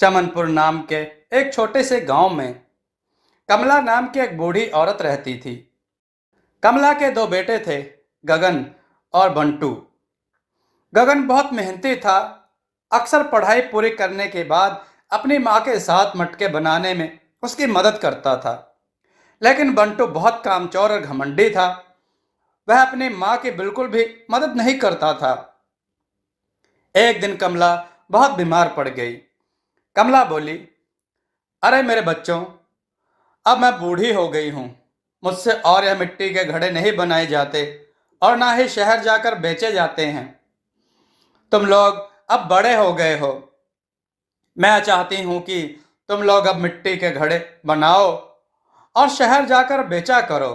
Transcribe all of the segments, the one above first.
चमनपुर नाम के एक छोटे से गांव में कमला नाम की एक बूढ़ी औरत रहती थी। कमला के दो बेटे थे, गगन और बंटू। गगन बहुत मेहनती था। अक्सर पढ़ाई पूरी करने के बाद अपनी माँ के साथ मटके बनाने में उसकी मदद करता था। लेकिन बंटू बहुत कामचोर और घमंडी था। वह अपनी माँ की बिल्कुल भी मदद नहीं करता था। एक दिन कमला बहुत बीमार पड़ गई। कमला बोली, अरे मेरे बच्चों, अब मैं बूढ़ी हो गई हूँ। मुझसे और यह मिट्टी के घड़े नहीं बनाए जाते और ना ही शहर जाकर बेचे जाते हैं। तुम लोग अब बड़े हो गए हो। मैं चाहती हूँ कि तुम लोग अब मिट्टी के घड़े बनाओ और शहर जाकर बेचा करो।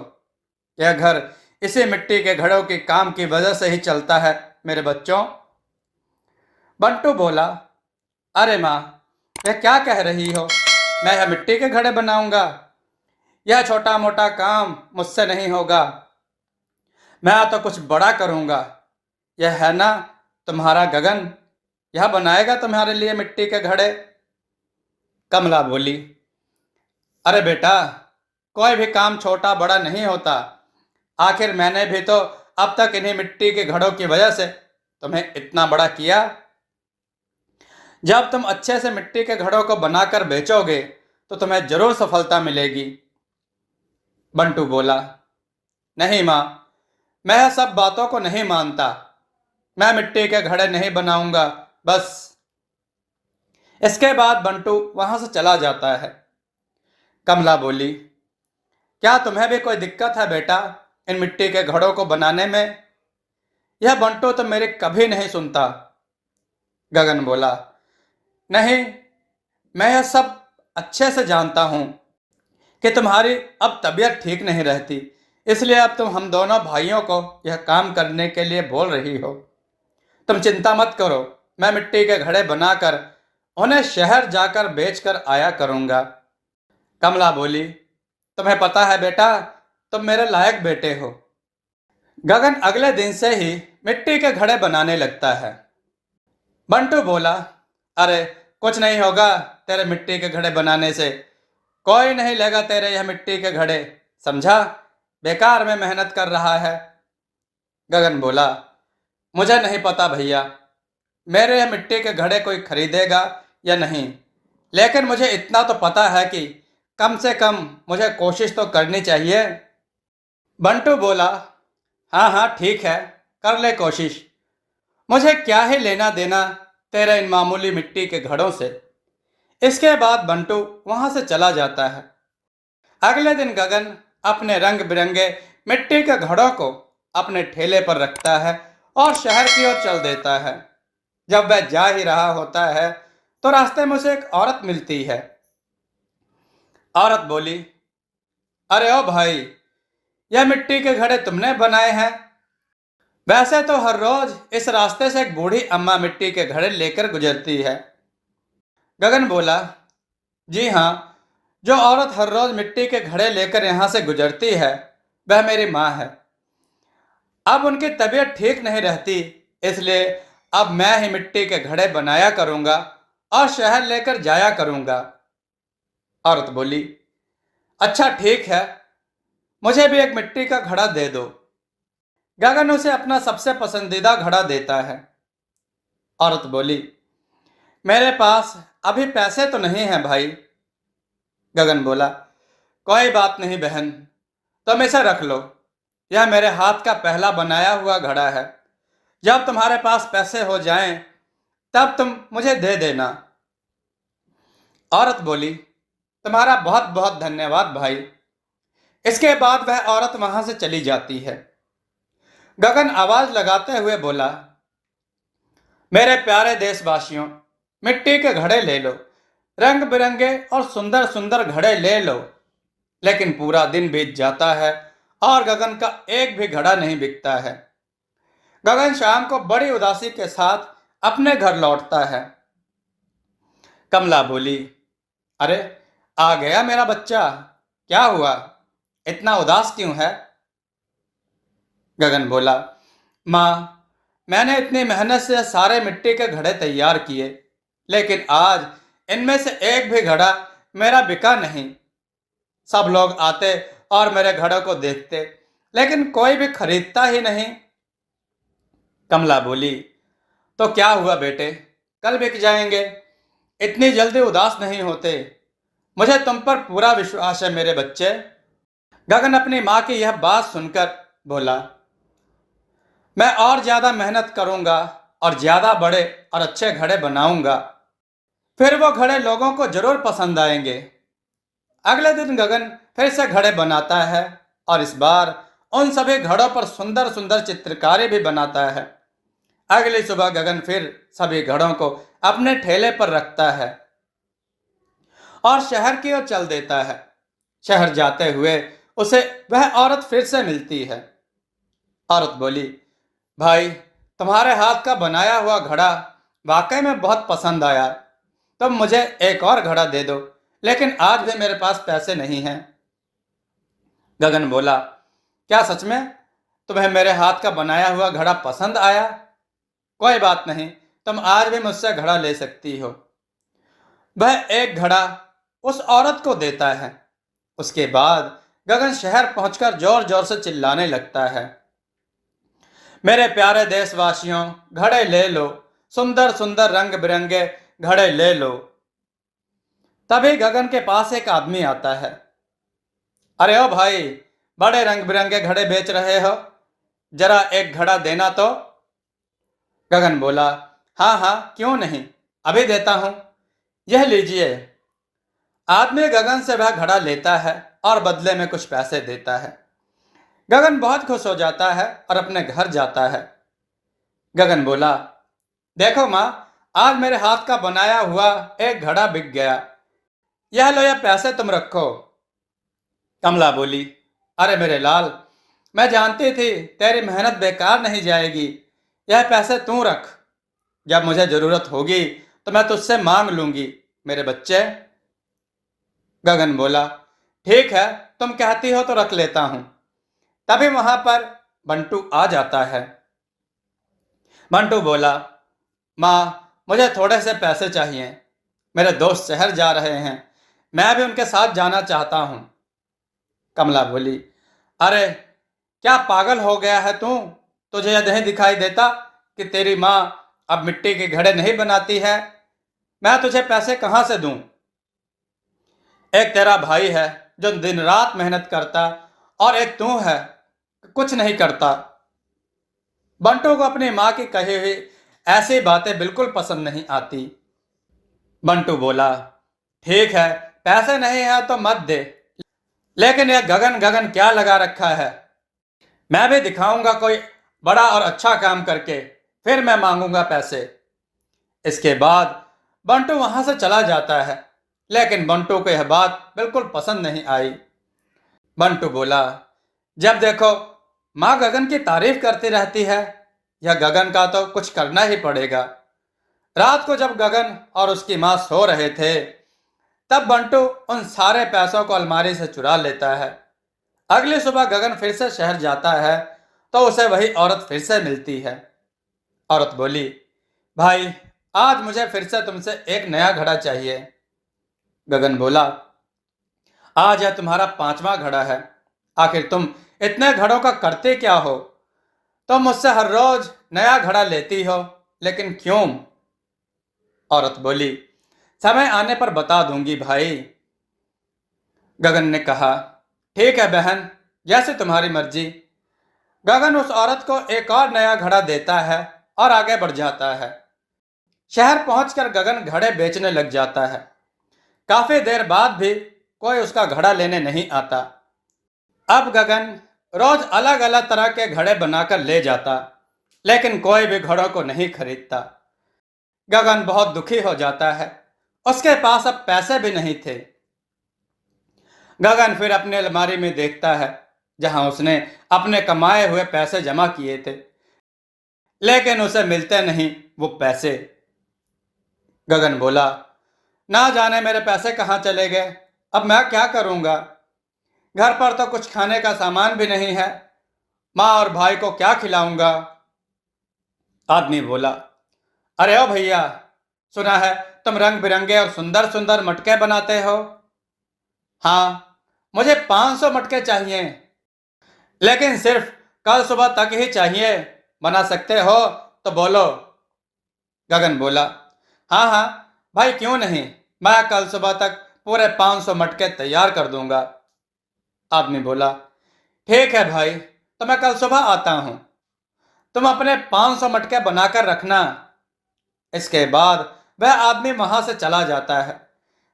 यह घर इसी मिट्टी के घड़ों के काम की वजह से ही चलता है मेरे बच्चों। बंटू बोला, अरे माँ, यह क्या कह रही हो? मैं यह मिट्टी के घड़े बनाऊंगा? यह छोटा मोटा काम मुझसे नहीं होगा। मैं तो कुछ बड़ा करूंगा। यह है ना तुम्हारा गगन, यह बनाएगा तुम्हारे लिए मिट्टी के घड़े। कमला बोली, अरे बेटा, कोई भी काम छोटा बड़ा नहीं होता। आखिर मैंने भी तो अब तक इन्हीं मिट्टी के घड़ों की वजह से तुम्हें इतना बड़ा किया। जब तुम अच्छे से मिट्टी के घड़ों को बनाकर बेचोगे तो तुम्हें जरूर सफलता मिलेगी। बंटू बोला, नहीं माँ, मैं सब बातों को नहीं मानता। मैं मिट्टी के घड़े नहीं बनाऊंगा, बस। इसके बाद बंटू वहां से चला जाता है। कमला बोली, क्या तुम्हें भी कोई दिक्कत है बेटा इन मिट्टी के घड़ों को बनाने में? यह बंटू तो मेरी कभी नहीं सुनता। गगन बोला, नहीं, मैं यह सब अच्छे से जानता हूं कि तुम्हारी अब तबीयत ठीक नहीं रहती, इसलिए अब तुम हम दोनों भाइयों को यह काम करने के लिए बोल रही हो। तुम चिंता मत करो, मैं मिट्टी के घड़े बनाकर उन्हें शहर जाकर बेचकर आया करूंगा। कमला बोली, तुम्हें पता है बेटा, तुम मेरे लायक बेटे हो। गगन अगले दिन से ही मिट्टी के घड़े बनाने लगता है। बंटू बोला, अरे कुछ नहीं होगा तेरे मिट्टी के घड़े बनाने से। कोई नहीं लेगा तेरे यह मिट्टी के घड़े, समझा? बेकार में मेहनत कर रहा है। गगन बोला, मुझे नहीं पता भैया, मेरे यह मिट्टी के घड़े कोई खरीदेगा या नहीं, लेकिन मुझे इतना तो पता है कि कम से कम मुझे कोशिश तो करनी चाहिए। बंटू बोला, हाँ हाँ ठीक है, कर ले कोशिश। मुझे क्या ही लेना देना तेरे इन मामूली मिट्टी के घड़ों से। इसके बाद बंटू वहां से चला जाता है। अगले दिन गगन अपने रंग बिरंगे मिट्टी के घड़ों को अपने ठेले पर रखता है और शहर की ओर चल देता है। जब वह जा ही रहा होता है तो रास्ते में उसे एक औरत मिलती है। औरत बोली, अरे ओ भाई, यह मिट्टी के घड़े तुमने बनाए हैं? वैसे तो हर रोज इस रास्ते से एक बूढ़ी अम्मा मिट्टी के घड़े लेकर गुजरती है। गगन बोला, जी हाँ, जो औरत हर रोज मिट्टी के घड़े लेकर यहाँ से गुजरती है वह मेरी माँ है। अब उनकी तबीयत ठीक नहीं रहती, इसलिए अब मैं ही मिट्टी के घड़े बनाया करूंगा और शहर लेकर जाया करूंगा। औरत बोली, अच्छा ठीक है, मुझे भी एक मिट्टी का घड़ा दे दो। गगन उसे अपना सबसे पसंदीदा घड़ा देता है। औरत बोली, मेरे पास अभी पैसे तो नहीं हैं भाई। गगन बोला, कोई बात नहीं बहन, तुम इसे रख लो। यह मेरे हाथ का पहला बनाया हुआ घड़ा है। जब तुम्हारे पास पैसे हो जाएं, तब तुम मुझे दे देना। औरत बोली, तुम्हारा बहुत बहुत धन्यवाद भाई। इसके बाद वह औरत वहां से चली जाती है। गगन आवाज लगाते हुए बोला, मेरे प्यारे देशवासियों, मिट्टी के घड़े ले लो, रंग बिरंगे और सुंदर सुंदर घड़े ले लो। लेकिन पूरा दिन बीत जाता है और गगन का एक भी घड़ा नहीं बिकता है। गगन शाम को बड़ी उदासी के साथ अपने घर लौटता है। कमला बोली, अरे आ गया मेरा बच्चा, क्या हुआ, इतना उदास क्यों है? गगन बोला, माँ, मैंने इतनी मेहनत से सारे मिट्टी के घड़े तैयार किए, लेकिन आज इनमें से एक भी घड़ा मेरा बिका नहीं। सब लोग आते और मेरे घड़ों को देखते, लेकिन कोई भी खरीदता ही नहीं। कमला बोली, तो क्या हुआ बेटे, कल बिक जाएंगे। इतनी जल्दी उदास नहीं होते। मुझे तुम पर पूरा विश्वास है मेरे बच्चे। गगन अपनी माँ की यह बात सुनकर बोला, मैं और ज्यादा मेहनत करूंगा और ज्यादा बड़े और अच्छे घड़े बनाऊंगा। फिर वो घड़े लोगों को जरूर पसंद आएंगे। अगले दिन गगन फिर से घड़े बनाता है और इस बार उन सभी घड़ों पर सुंदर सुंदर चित्रकारी भी बनाता है। अगली सुबह गगन फिर सभी घड़ों को अपने ठेले पर रखता है और शहर की ओर चल देता है। शहर जाते हुए उसे वह औरत फिर से मिलती है। औरत बोली, भाई, तुम्हारे हाथ का बनाया हुआ घड़ा वाकई में बहुत पसंद आया। तुम मुझे एक और घड़ा दे दो, लेकिन आज भी मेरे पास पैसे नहीं हैं। गगन बोला, क्या सच में तुम्हें मेरे हाथ का बनाया हुआ घड़ा पसंद आया? कोई बात नहीं, तुम आज भी मुझसे घड़ा ले सकती हो। वह एक घड़ा उस औरत को देता है। उसके बाद गगन शहर पहुंचकर जोर जोर से चिल्लाने लगता है, मेरे प्यारे देशवासियों, घड़े ले लो, सुंदर सुंदर रंग बिरंगे घड़े ले लो। तभी गगन के पास एक आदमी आता है। अरे ओ भाई, बड़े रंग बिरंगे घड़े बेच रहे हो, जरा एक घड़ा देना तो। गगन बोला, हाँ हाँ, क्यों नहीं, अभी देता हूं, यह लीजिए। आदमी गगन से वह घड़ा लेता है और बदले में कुछ पैसे देता है। गगन बहुत खुश हो जाता है और अपने घर जाता है। गगन बोला, देखो माँ, आज मेरे हाथ का बनाया हुआ एक घड़ा बिक गया। यह लो, यह पैसे तुम रखो। कमला बोली, अरे मेरे लाल, मैं जानती थी तेरी मेहनत बेकार नहीं जाएगी। यह पैसे तू रख, जब मुझे जरूरत होगी तो मैं तुझसे मांग लूंगी मेरे बच्चे। गगन बोला, ठीक है, तुम कहती हो तो रख लेता हूं। तभी वहां पर बंटू आ जाता है। बंटू बोला, माँ, मुझे थोड़े से पैसे चाहिए। मेरे दोस्त शहर जा रहे हैं, मैं भी उनके साथ जाना चाहता हूँ। कमला बोली, अरे क्या पागल हो गया है तू? तुझे यह नहीं दिखाई देता कि तेरी माँ अब मिट्टी के घड़े नहीं बनाती है? मैं तुझे पैसे कहाँ से दूं? एक तेरा भाई है जो दिन रात मेहनत करता, और एक तू है कुछ नहीं करता। बंटू को अपनी माँ की कही हुई ऐसी बातें बिल्कुल पसंद नहीं आती। बंटू बोला, ठीक है, पैसे नहीं है तो मत दे, लेकिन यह गगन गगन क्या लगा रखा है? मैं भी दिखाऊंगा कोई बड़ा और अच्छा काम करके, फिर मैं मांगूंगा पैसे। इसके बाद बंटू वहां से चला जाता है, लेकिन बंटू को यह बात बिल्कुल पसंद नहीं आई। बंटू बोला, जब देखो माँ गगन की तारीफ करती रहती है, यह गगन का तो कुछ करना ही पड़ेगा। रात को जब गगन और उसकी माँ सो रहे थे, तब बंटू उन सारे पैसों को अलमारी से चुरा लेता है। अगली सुबह गगन फिर से शहर जाता है तो उसे वही औरत फिर से मिलती है। औरत बोली, भाई, आज मुझे फिर से तुमसे एक नया घड़ा चाहिए। गगन बोला, आज यह तुम्हारा 5वां घड़ा है। आखिर तुम इतने घड़ों का करते क्या हो? तुम मुझसे हर रोज नया घड़ा लेती हो, लेकिन क्यों? औरत बोली, समय आने पर बता दूंगी भाई। गगन ने कहा, ठीक है बहन, जैसे तुम्हारी मर्जी। गगन उस औरत को एक और नया घड़ा देता है और आगे बढ़ जाता है। शहर पहुंचकर गगन घड़े बेचने लग जाता है। काफी देर बाद भी कोई उसका घड़ा लेने नहीं आता। अब गगन रोज अलग अलग तरह के घड़े बनाकर ले जाता, लेकिन कोई भी घड़ों को नहीं खरीदता। गगन बहुत दुखी हो जाता है। उसके पास अब पैसे भी नहीं थे। गगन फिर अपने अलमारी में देखता है, जहां उसने अपने कमाए हुए पैसे जमा किए थे, लेकिन उसे मिलते नहीं वो पैसे। गगन बोला, ना जाने मेरे पैसे कहाँ चले गए, अब मैं क्या करूंगा? घर पर तो कुछ खाने का सामान भी नहीं है, माँ और भाई को क्या खिलाऊंगा? आदमी बोला, अरे ओ भैया, सुना है तुम रंग बिरंगे और सुंदर सुंदर मटके बनाते हो? हाँ, मुझे 500 मटके चाहिए, लेकिन सिर्फ कल सुबह तक ही चाहिए। बना सकते हो तो बोलो। गगन बोला, हाँ हाँ भाई, क्यों नहीं, मैं कल सुबह तक पूरे 500 मटके तैयार कर दूंगा। आदमी बोला, ठीक है भाई, तो मैं कल सुबह आता हूं। तुम अपने 500 मटके बनाकर रखना। इसके बाद वह आदमी वहां से चला जाता है,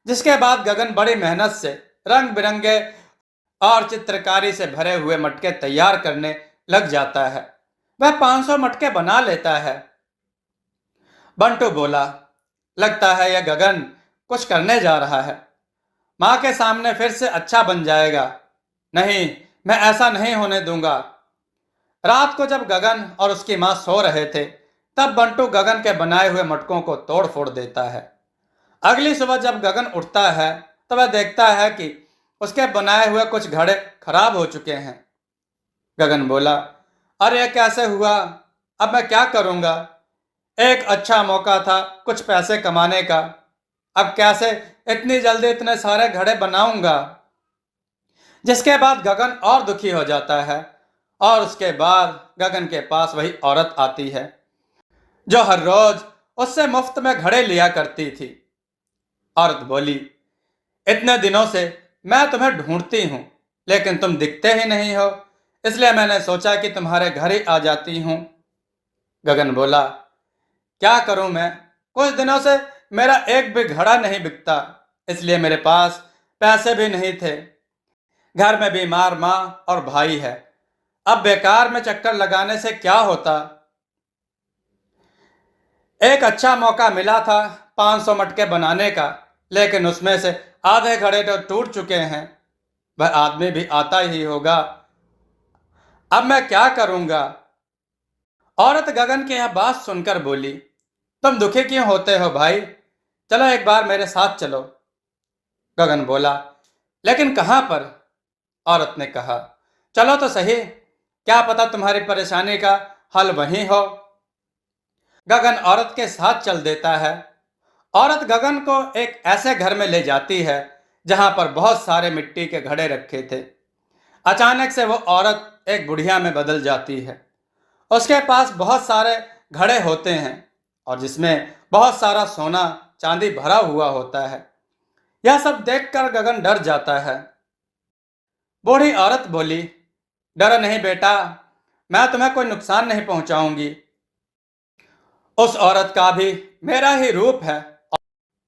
जिसके बाद गगन बड़ी मेहनत से रंग बिरंगे और चित्रकारी से भरे हुए मटके तैयार करने लग जाता है। वह 500 मटके बना लेता है। बंटू बोला, लगता है यह गगन कुछ करने जा रहा है। माँ के सामने फिर से अच्छा बन जाएगा। नहीं, मैं ऐसा नहीं होने दूंगा। रात को जब गगन और उसकी माँ सो रहे थे, तब बंटू गगन के बनाए हुए मटकों को तोड़ फोड़ देता है। अगली सुबह जब गगन उठता है, तो वह देखता है कि उसके बनाए हुए कुछ घड़े खराब हो चुके हैं। गगन बोला, अरे यह कैसे हुआ? अब मैं क्या करूंगा? एक अच्छा मौका था कुछ पैसे कमाने का। अब कैसे इतनी जल्दी इतने सारे घड़े बनाऊंगा? जिसके बाद गगन और दुखी हो जाता है, और उसके बाद गगन के पास वही औरत आती है जो हर रोज उससे मुफ्त में घड़े लिया करती थी। औरत बोली, इतने दिनों से मैं तुम्हें ढूंढती हूं, लेकिन तुम दिखते ही नहीं हो, इसलिए मैंने सोचा कि तुम्हारे घर ही आ जाती हूं। गगन बोला, क्या करूं मैं, कुछ दिनों से मेरा एक भी घड़ा नहीं बिकता, इसलिए मेरे पास पैसे भी नहीं थे। घर में बीमार माँ और भाई है। अब बेकार में चक्कर लगाने से क्या होता? एक अच्छा मौका मिला था 500 मटके बनाने का, लेकिन उसमें से आधे घड़े तो टूट चुके हैं। वह आदमी भी आता ही होगा। अब मैं क्या करूंगा? औरत गगन की यह बात सुनकर बोली, तुम दुखी क्यों होते हो भाई? चलो एक बार मेरे साथ चलो। गगन बोला, लेकिन कहां पर? औरत ने कहा, चलो तो सही, क्या पता तुम्हारी परेशानी का हल वहीं हो। गगन औरत के साथ चल देता है। औरत गगन को एक ऐसे घर में ले जाती है जहां पर बहुत सारे मिट्टी के घड़े रखे थे। अचानक से वो औरत एक बुढ़िया में बदल जाती है। उसके पास बहुत सारे घड़े होते हैं और जिसमें बहुत सारा सोना चांदी भरा हुआ होता है। यह सब देखकर गगन डर जाता है। बूढ़ी औरत बोली, डरो नहीं बेटा, मैं तुम्हें कोई नुकसान नहीं पहुंचाऊंगी। उस औरत का भी मेरा ही रूप है,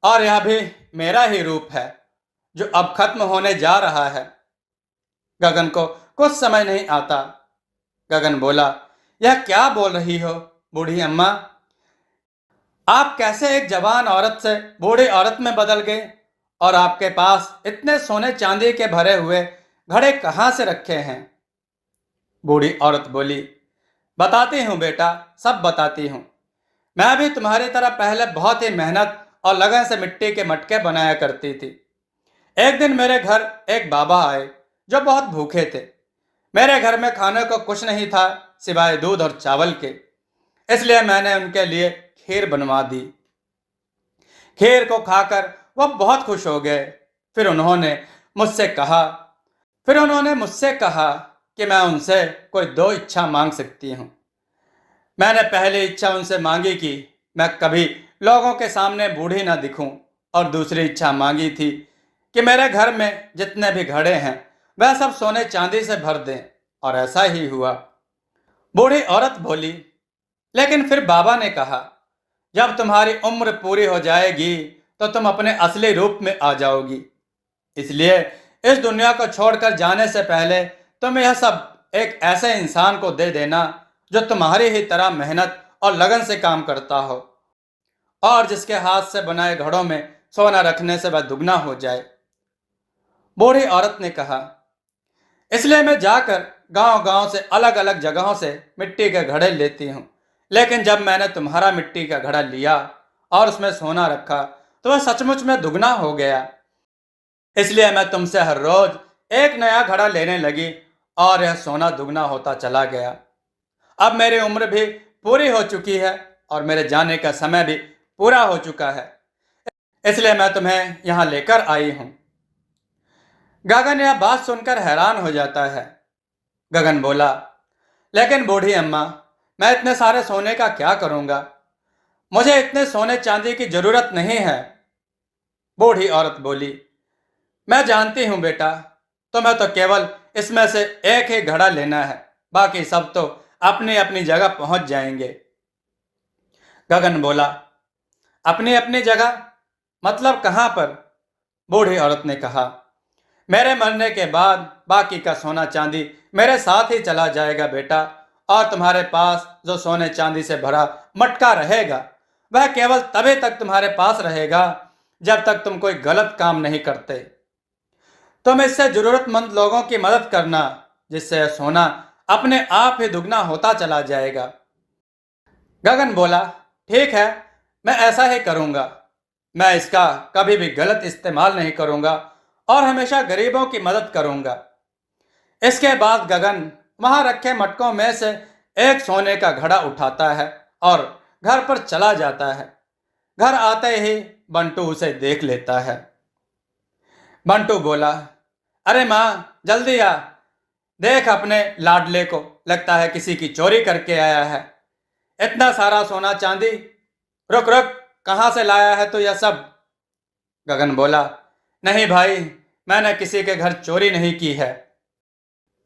और यह भी मेरा ही रूप है जो अब खत्म होने जा रहा है। गगन को कुछ समय नहीं आता। गगन बोला, यह क्या बोल रही हो बूढ़ी अम्मा? आप कैसे एक जवान औरत से बूढ़ी औरत में बदल गए? और आपके पास इतने सोने चांदी के भरे हुए घड़े कहाँ से रखे हैं? बूढ़ी औरत बोली, बताती हूँ बेटा, सब बताती हूँ। मैं भी तुम्हारी तरह पहले बहुत ही मेहनत और लगन से मिट्टी के मटके बनाया करती थी। एक दिन मेरे घर एक बाबा आए जो बहुत भूखे थे। मेरे घर में खाने को कुछ नहीं था सिवाय दूध और चावल के, इसलिए मैंने उनके लिए खीर बनवा दी। खीर को खाकर वह बहुत खुश हो गए। फिर उन्होंने मुझसे कहा कि मैं उनसे कोई दो इच्छा मांग सकती हूँ। मैंने पहली इच्छा उनसे मांगी कि मैं कभी लोगों के सामने बूढ़ी ना दिखूं, और दूसरी इच्छा मांगी थी कि मेरे घर में जितने भी घड़े हैं वह सब सोने चांदी से भर दें, और ऐसा ही हुआ। बूढ़ी औरत बोली, लेकिन फिर बाबा ने कहा, जब तुम्हारी उम्र पूरी हो जाएगी तो तुम अपने असली रूप में आ जाओगी, इसलिए इस दुनिया को छोड़कर जाने से पहले तुम यह सब एक ऐसे इंसान को दे देना जो तुम्हारी ही तरह मेहनत और लगन से काम करता हो, और जिसके हाथ से बनाए घड़ों में सोना रखने से वह दुगना हो जाए। बूढ़ी औरत ने कहा, इसलिए मैं जाकर गांव गांव से अलग अलग जगहों से मिट्टी के घड़े लेती हूँ, लेकिन जब मैंने तुम्हारा मिट्टी का घड़ा लिया और उसमें सोना रखा तो वह सचमुच में दुगना हो गया। इसलिए मैं तुमसे हर रोज एक नया घड़ा लेने लगी, और यह सोना दुगना होता चला गया। अब मेरी उम्र भी पूरी हो चुकी है और मेरे जाने का समय भी पूरा हो चुका है। इसलिए मैं तुम्हें यहाँ लेकर आई हूँ। गगन यह बात सुनकर हैरान हो जाता है। गगन बोला, लेकिन बूढ़ी अम्मा, मैं इतने सारे सोने का क्या करूँगा? मुझे इतने सोने चांदी की जरूरत नहीं है। बूढ़ी औरत बोली, मैं जानती हूँ बेटा, तुम्हें तो केवल इसमें से एक ही घड़ा लेना है, बाकी सब तो अपनी अपनी जगह पहुंच जाएंगे। गगन बोला, अपनी अपनी जगह मतलब कहाँ पर? बूढ़ी औरत ने कहा, मेरे मरने के बाद बाकी का सोना चांदी मेरे साथ ही चला जाएगा बेटा, और तुम्हारे पास जो सोने चांदी से भरा मटका रहेगा वह केवल तभी तक तुम्हारे पास रहेगा जब तक तुम कोई गलत काम नहीं करते। तुम इससे जरूरतमंद लोगों की मदद करना, जिससे यह सोना अपने आप ही दुगना होता चला जाएगा। गगन बोला, ठीक है, मैं ऐसा ही करूंगा। मैं इसका कभी भी गलत इस्तेमाल नहीं करूंगा और हमेशा गरीबों की मदद करूंगा। इसके बाद गगन वहां रखे मटकों में से एक सोने का घड़ा उठाता है और घर पर चला जाता है। घर आते ही बंटू उसे देख लेता है। बंटू बोला, अरे माँ, जल्दी आ, देख अपने लाडले को, लगता है किसी की चोरी करके आया है। इतना सारा सोना चांदी, रुक रुक, कहाँ से लाया है तो यह सब? गगन बोला, नहीं भाई, मैंने किसी के घर चोरी नहीं की है।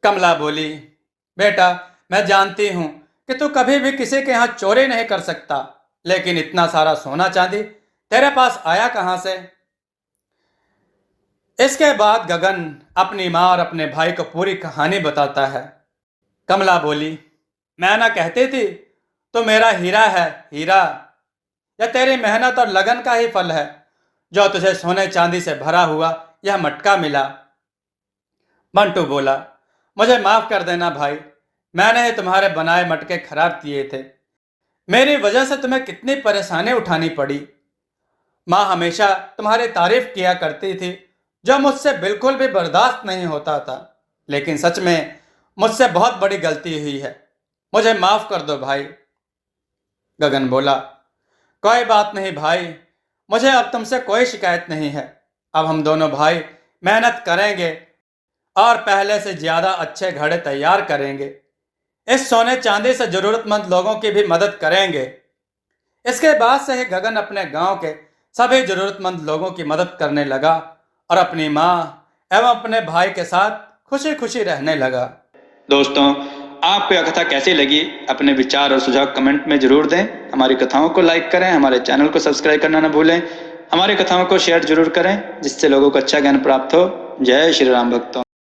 कमला बोली, बेटा, मैं जानती हूँ कि तू कभी भी किसी के यहाँ चोरी नहीं कर सकता, लेकिन इतना सारा सोना चांदी तेरे पास आया कहाँ से? इसके बाद गगन अपनी माँ और अपने भाई को पूरी कहानी बताता है। कमला बोली, मैं ना कहती थी तो मेरा हीरा है, हीरा। यह तेरी मेहनत और लगन का ही फल है जो तुझे सोने चांदी से भरा हुआ यह मटका मिला। बंटू बोला, मुझे माफ कर देना भाई, मैंने ही तुम्हारे बनाए मटके खराब किए थे। मेरी वजह से तुम्हें कितनी परेशानी उठानी पड़ी। माँ हमेशा तुम्हारी तारीफ किया करती थी, जो मुझसे बिल्कुल भी बर्दाश्त नहीं होता था, लेकिन सच में मुझसे बहुत बड़ी गलती हुई है, मुझे माफ कर दो भाई। गगन बोला, कोई बात नहीं भाई, मुझे अब तुमसे कोई शिकायत नहीं है। अब हम दोनों भाई मेहनत करेंगे और पहले से ज्यादा अच्छे घड़े तैयार करेंगे। इस सोने चांदी से जरूरतमंद लोगों की भी मदद करेंगे। इसके बाद से ही गगन अपने गांव के सभी जरूरतमंद लोगों की मदद करने लगा और अपनी माँ एवं अपने भाई के साथ खुशी खुशी रहने लगा। दोस्तों, आपको यह कथा कैसी लगी? अपने विचार और सुझाव कमेंट में जरूर दें। हमारी कथाओं को लाइक करें, हमारे चैनल को सब्सक्राइब करना न भूलें। हमारी कथाओं को शेयर जरूर करें, जिससे लोगों को अच्छा ज्ञान प्राप्त हो। जय श्री राम भक्तों।